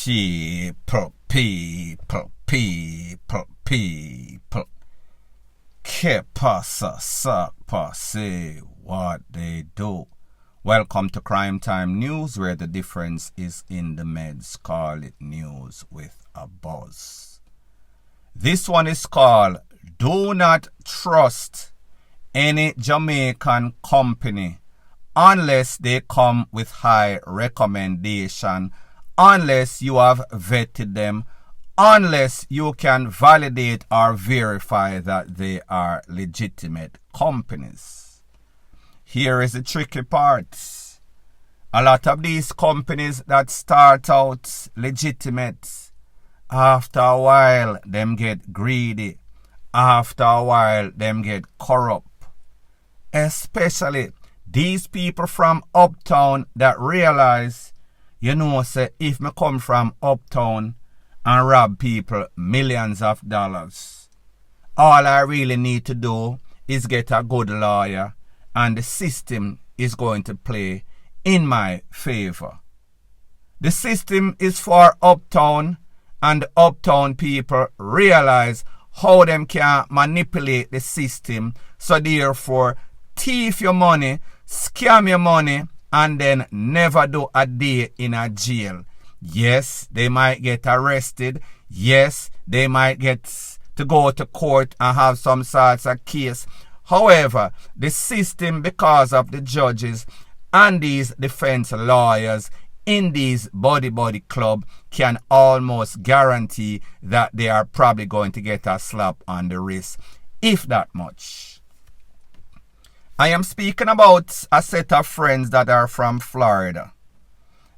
People. Que pasa, say what they do. Welcome to Crime Time News, where the difference is in the meds. Call it news with a buzz. This one is called Do Not Trust Any Jamaican Company unless they come with high recommendation, unless you have vetted them, unless you can validate or verify that they are legitimate companies. Here is the tricky part. A lot of these companies that start out legitimate, after a while, them get greedy. After a while, them get corrupt. Especially these people from uptown that realize, say, if me come from uptown and rob people millions of dollars, all I really need to do is get a good lawyer and the system is going to play in my favor. The system is for uptown, and the uptown people realize how them can manipulate the system, so therefore thief your money, scam your money, and then never do a day in a jail. Yes, they might get arrested. Yes, they might get to go to court and have some sorts of case. However, the system, because of the judges and these defense lawyers in these body club, can almost guarantee that they are probably going to get a slap on the wrist, if that much. I am speaking about a set of friends that are from Florida.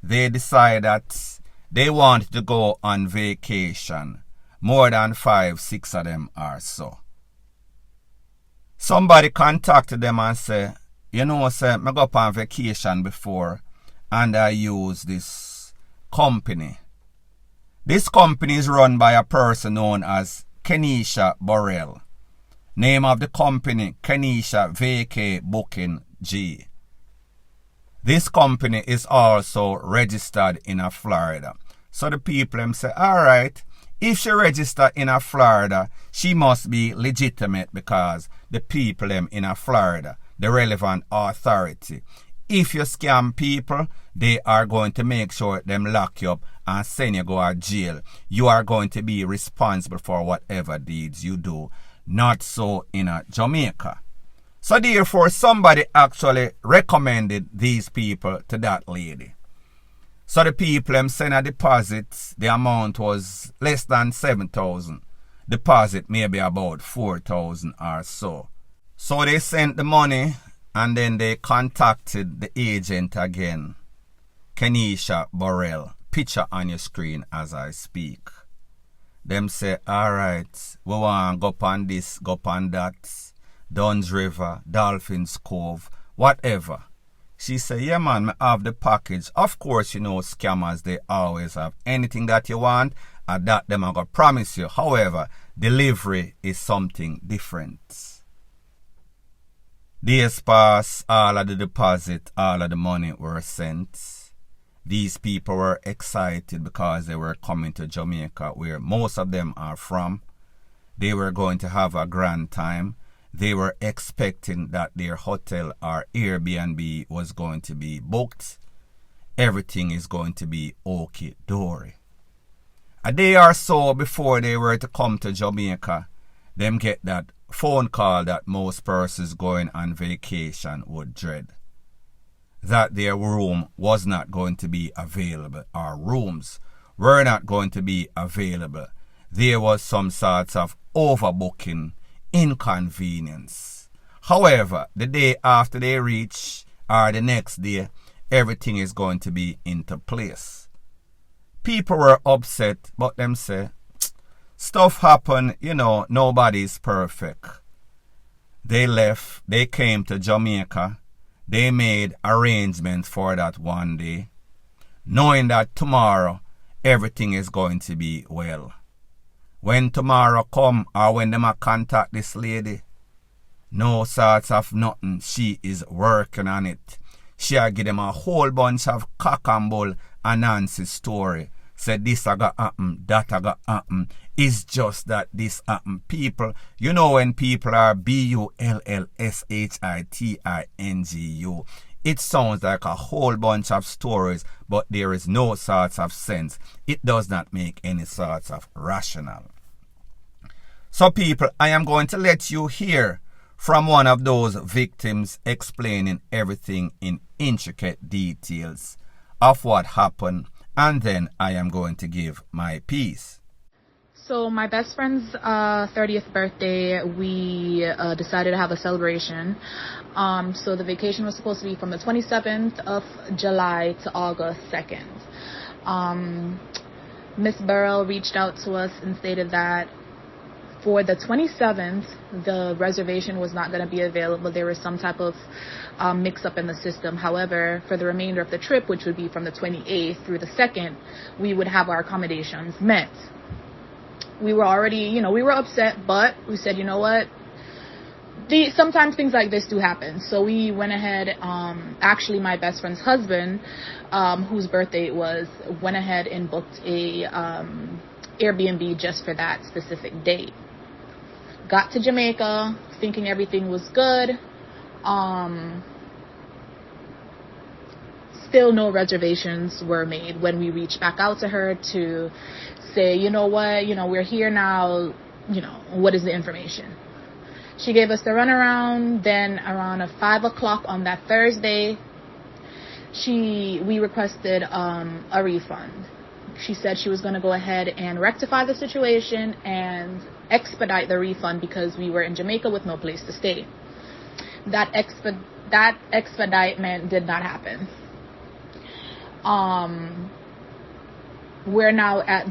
They decide that they want to go on vacation. More than 5-6 of them are so. Somebody contacted them and said, I go up on vacation before and I use this company. This company is run by a person known as Kenisha Burrell. Name of the company, Kenisha VK Booking G. This company is also registered in Florida. So the people them say, alright, if she registered in Florida, she must be legitimate, because the people them in Florida, the relevant authority, if you scam people, they are going to make sure them lock you up and send you go to jail. You are going to be responsible for whatever deeds you do. Not so in Jamaica. So therefore, somebody actually recommended these people to that lady. So the people sent a deposit. The amount was less than 7,000. Deposit maybe about 4,000 or so. So they sent the money and then they contacted the agent again. Kenisha Burrell. Picture on your screen as I speak. Them say, alright, we want to go on this, go on that, Duns River, Dolphins Cove, whatever. She say, yeah man, I have the package. Of course, scammers, they always have anything that you want, and that them are going to promise you. However, delivery is something different. Days pass, all of the deposit, all of the money were sent. These people were excited because they were coming to Jamaica, where most of them are from. They were going to have a grand time. They were expecting that their hotel or Airbnb was going to be booked. Everything is going to be okie-dory. A day or so before they were to come to Jamaica, them get that phone call that most persons going on vacation would dread. That their room was not going to be available, or rooms were not going to be available. There was some sorts of overbooking, inconvenience. However, the day after they reach, or the next day, everything is going to be into place. People were upset, but them say, stuff happen, nobody's perfect. They left, they came to Jamaica. They made arrangements for that one day, knowing that tomorrow everything is going to be well. When tomorrow come, or when them contact this lady, no sorts of nothing. She is working on it. She'll give them a whole bunch of cock and bull and Nancy story Said this I got happen, that I got happen. It's just that this happen. People, you know when people are bullshittingu, it sounds like a whole bunch of stories, but there is no sorts of sense. It does not make any sorts of rational. So people, I am going to let you hear from one of those victims explaining everything in intricate details of what happened, and then I am going to give my piece. So my best friend's 30th birthday, we decided to have a celebration. So the vacation was supposed to be from the 27th of July to August 2nd. Miss Burrell reached out to us and stated that for the 27th, the reservation was not going to be available. There was some type of mix-up in the system. However, for the remainder of the trip, which would be from the 28th through the 2nd, we would have our accommodations met. We were already, we were upset, but we said, you know what? Sometimes things like this do happen. So we went ahead, actually my best friend's husband, whose birthday it was, went ahead and booked a Airbnb just for that specific date. Got to Jamaica thinking everything was good. Still no reservations were made. When we reached back out to her to say, you know what, we're here now, what is the information? She gave us the runaround. Then around 5 o'clock on that Thursday, we requested a refund. She said she was going to go ahead and rectify the situation and expedite the refund because we were in Jamaica with no place to stay. That expeditment did not happen. We're now at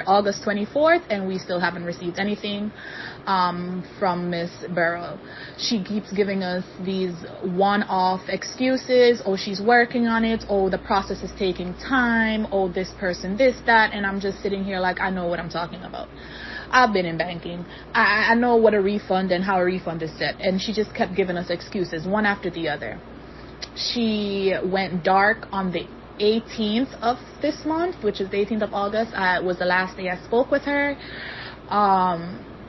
August 24th, and we still haven't received anything from Miss Burrell. She keeps giving us these one-off excuses. Oh, she's working on it. Oh, the process is taking time. Oh, this person, this, that. And I'm just sitting here like, I know what I'm talking about. I've been in banking. I know what a refund and how a refund is set. And she just kept giving us excuses, one after the other. She went dark on the 18th of this month, which is the 18th of August. Was the last day I spoke with her.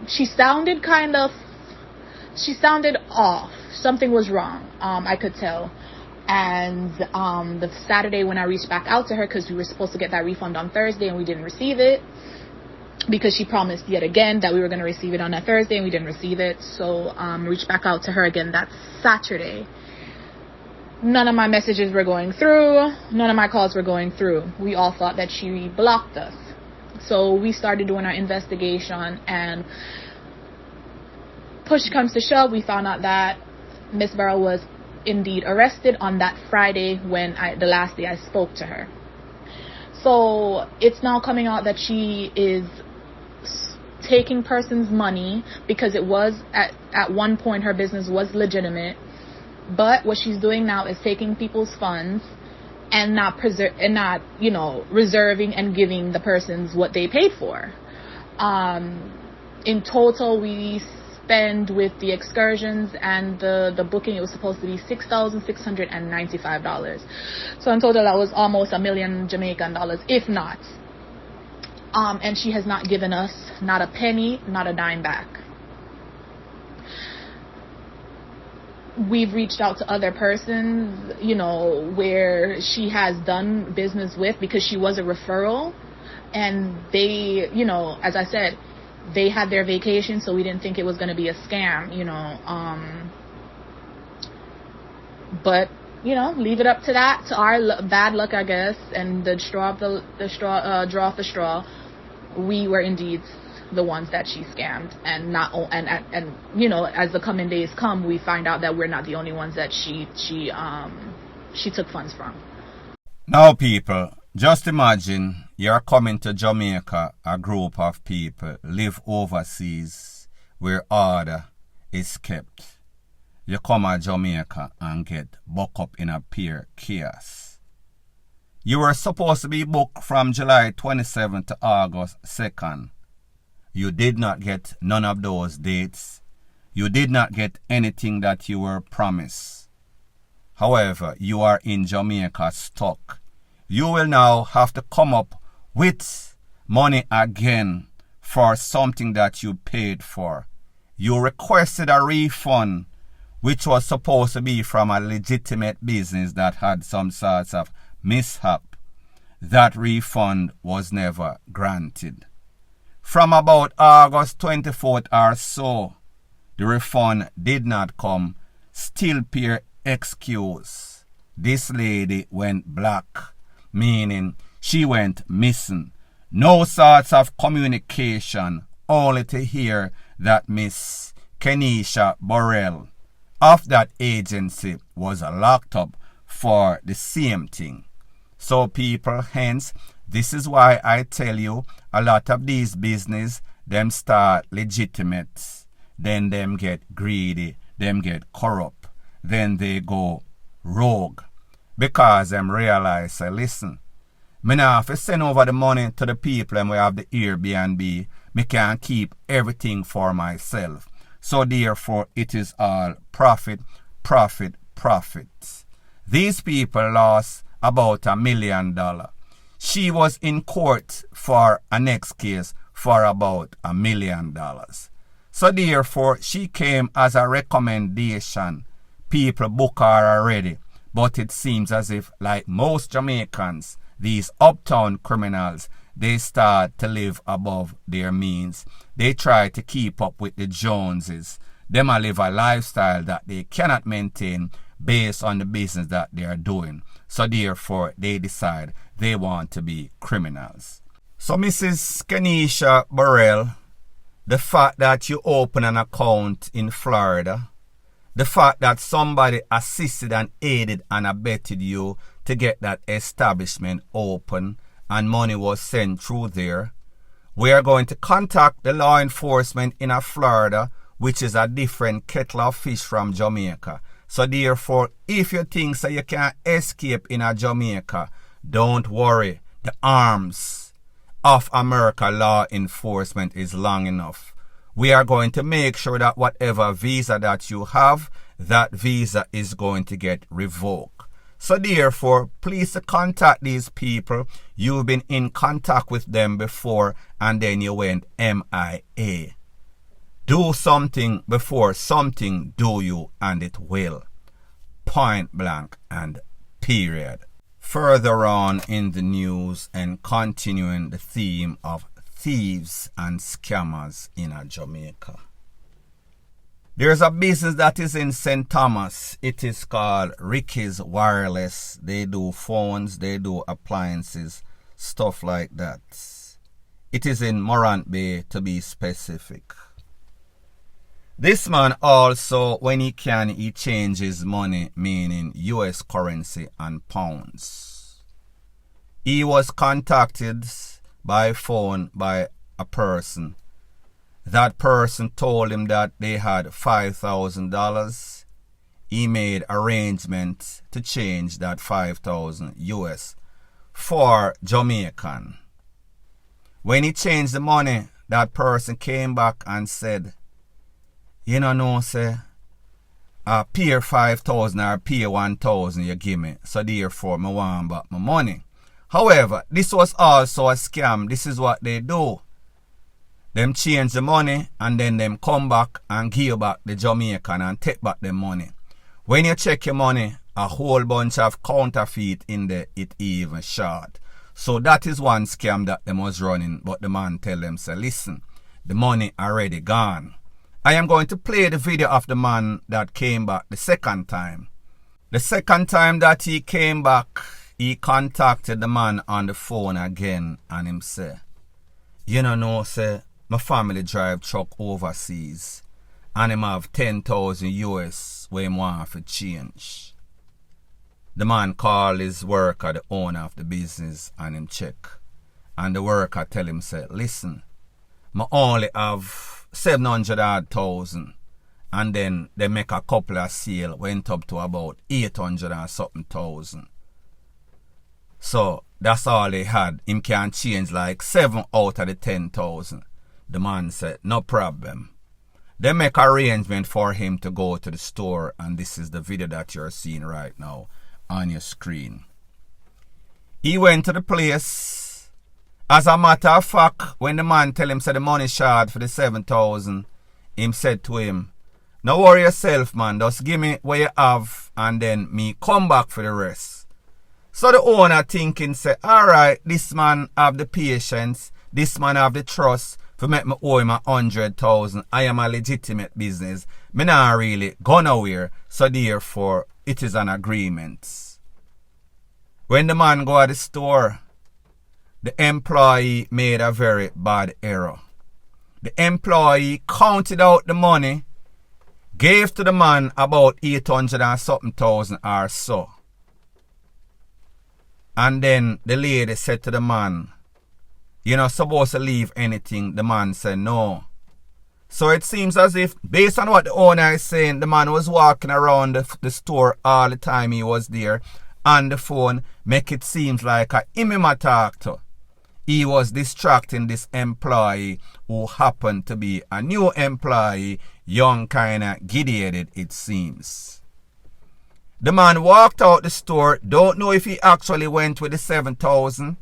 She sounded off. Something was wrong. I could tell. And the Saturday when I reached back out to her, because we were supposed to get that refund on Thursday and we didn't receive it, because she promised yet again that we were going to receive it on that Thursday and we didn't receive it. So reached back out to her again that Saturday. None of my messages were going through. None of my calls were going through. We all thought that she blocked us. So we started doing our investigation, and push comes to shove, we found out that Miss Burrell was indeed arrested on that Friday when the last day I spoke to her. So it's now coming out that she is taking persons' money, because it was at one point her business was legitimate. But what she's doing now is taking people's funds and not reserving and giving the persons what they paid for. In total, we spend with the excursions and the booking, it was supposed to be $6,695. So in total, that was almost $1 million Jamaican dollars, if not. And she has not given us not a penny, not a dime back. We've reached out to other persons, where she has done business with, because she was a referral, and they, as I said, they had their vacation, so we didn't think it was going to be a scam, but, leave it up to our bad luck, I guess, and the straw off the straw. We were indeed the ones that she scammed, and as the coming days come, we find out that we're not the only ones that she took funds from. Now people, just imagine you're coming to Jamaica, a group of people live overseas where order is kept. You come to Jamaica and get bucked up in a pure chaos. You were supposed to be booked from July 27th to August 2nd. You did not get none of those dates. You did not get anything that you were promised. However, you are in Jamaica stuck you will now have to come up with money again for something that you paid for. You requested a refund, which was supposed to be from a legitimate business that had some sorts of mishap. That refund was never granted. From about August 24th or so, the refund did not come. Still peer excuse. This lady went black, meaning she went missing. No sorts of communication, only to hear that Miss Kenisha Burrell of that agency was locked up for the same thing. So people, hence, this is why I tell you, a lot of these business, them start legitimate, then them get greedy, them get corrupt, then they go rogue. Because them realize, say, listen, me now have to send over the money to the people and we have the Airbnb, me can't keep everything for myself. So therefore, it is all profit, profit, profit. These people lost about $1 million. She was in court for a next case for about $1 million. So therefore, she came as a recommendation. People book her already. But it seems as if, like most Jamaicans, these uptown criminals, they start to live above their means. They try to keep up with the Joneses. Them a live a lifestyle that they cannot maintain based on the business that they are doing. So therefore, they decide they want to be criminals. So Mrs. Kenisha Burrell, the fact that you open an account in Florida, the fact that somebody assisted and aided and abetted you to get that establishment open and money was sent through there, we are going to contact the law enforcement in Florida, which is a different kettle of fish from Jamaica. So therefore, if you think so you can escape in Jamaica, don't worry. The arms of America law enforcement is long enough. We are going to make sure that whatever visa that you have, that visa is going to get revoked. So therefore, please contact these people. You've been in contact with them before and then you went MIA. Do something before something do you, and it will. Point blank and period. Further on in the news and continuing the theme of thieves and scammers in Jamaica. There's a business that is in St. Thomas. It is called Ricky's Wireless. They do phones, they do appliances, stuff like that. It is in Morant Bay, to be specific. This man also, when he can, he changes money, meaning US currency and pounds. He was contacted by phone by a person. That person told him that they had $5,000. He made arrangements to change that 5,000 US for Jamaican. When he changed the money, that person came back and said, you know, say, pay 5,000 or pay 1,000 you give me. So therefore, I want back my money. However, this was also a scam. This is what they do. Them change the money and then them come back and give back the Jamaican and take back the money. When you check your money, a whole bunch of counterfeit in there, it even short. So that is one scam that them was running. But the man tell them, say, listen, the money already gone. I am going to play the video of the man that came back the second time. The second time that he came back, he contacted the man on the phone again and him say, you know, say, my family drive truck overseas and him have 10,000 US where him want for change. The man called his worker, the owner of the business, and him check. And the worker tell him, say, listen, I only have 700,000, and then they make a couple of sale, went up to about 800 and something thousand. So that's all they had. Him can change like 7 out of the 10,000. The man said, no problem. They make arrangement for him to go to the store, and this is the video that you're seeing right now on your screen. He went to the place. As a matter of fact, when the man tell him say the money short for the 7,000, him said to him, "No worry yourself, man. Just give me what you have and then me come back for the rest." So the owner thinking say, alright, this man have the patience, this man have the trust for make me owe him 100,000. I am a legitimate business. Me not really go nowhere. So therefore, it is an agreement. When the man go to the store, the employee made a very bad error. The employee counted out the money, gave to the man about 800 and something thousand or so. And then the lady said to the man, "You're not supposed to leave anything." The man said no. So it seems as if, based on what the owner is saying, the man was walking around the store all the time he was there on the phone, make it seem like him talk to. He was distracting this employee who happened to be a new employee, young, kinda giddy-headed it seems. The man walked out the store, don't know if he actually went with the 7,000.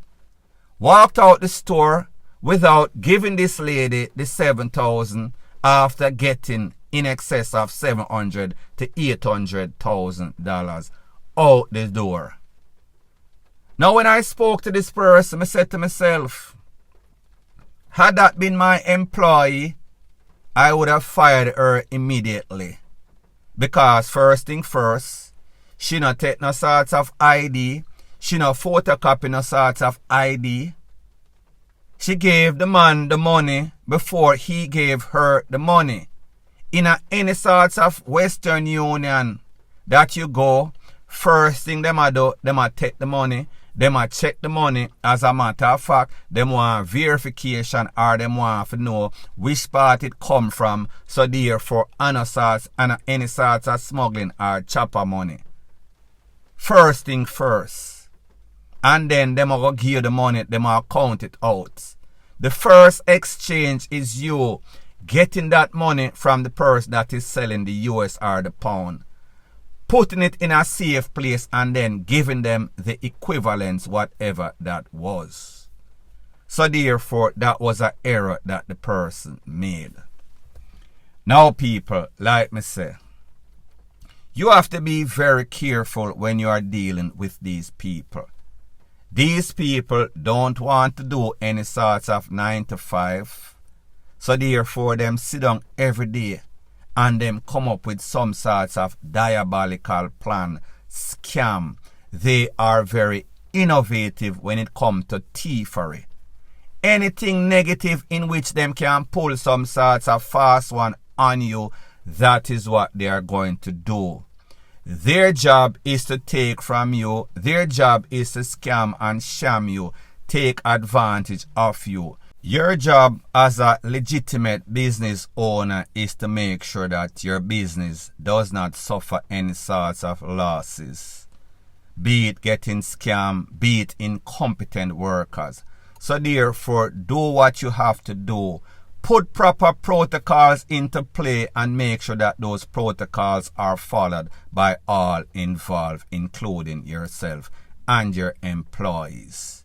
Walked out the store without giving this lady the 7,000 after getting in excess of $700,000 to $800,000 out the door. Now when I spoke to this person, I said to myself, had that been my employee, I would have fired her immediately. Because first thing first, she not take no sorts of ID. She not photocopy no sorts of ID. She gave the man the money before he gave her the money. In any sorts of Western Union that you go, first thing them a do, them a take the money, them a check the money. As a matter of fact, them want verification or them want to know which part it come from. So therefore, any sorts of smuggling or chopper money. First thing first. And then them will give you the money, them will count it out. The first exchange is you getting that money from the person that is selling the US or the pound, putting it in a safe place and then giving them the equivalence, whatever that was. So therefore, that was an error that the person made. Now people, like me say, you have to be very careful when you are dealing with these people. These people don't want to do any sorts of 9 to 5. So therefore, them sit down every day and them come up with some sorts of diabolical plan, scam. They are very innovative when it comes to thievery. Anything negative in which them can pull some sorts of fast one on you, that is what they are going to do. Their job is to take from you. Their job is to scam and sham you, take advantage of you. Your job as a legitimate business owner is to make sure that your business does not suffer any sorts of losses, be it getting scammed, be it incompetent workers. So therefore, do what you have to do. Put proper protocols into play and make sure that those protocols are followed by all involved, including yourself and your employees.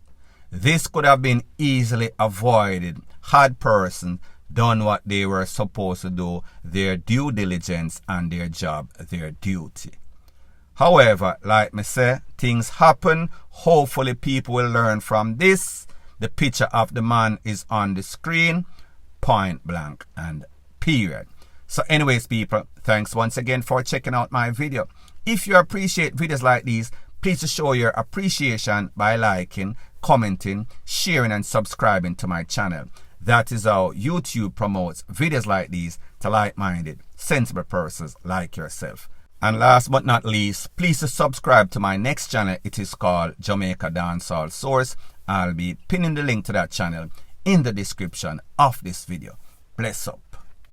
This could have been easily avoided had person done what they were supposed to do, their due diligence and their job, their duty. However, like me say, things happen. Hopefully people will learn from this. The picture of the man is on the screen. Point blank and period. So anyways people, thanks once again for checking out my video. If you appreciate videos like these, please show your appreciation by liking, commenting, sharing and subscribing to my channel. That is how YouTube promotes videos like these to like-minded, sensible persons like yourself. And last but not least, please subscribe to my next channel. It is called Jamaica Dancehall Source. I'll be pinning the link to that channel in the description of this video. Bless up.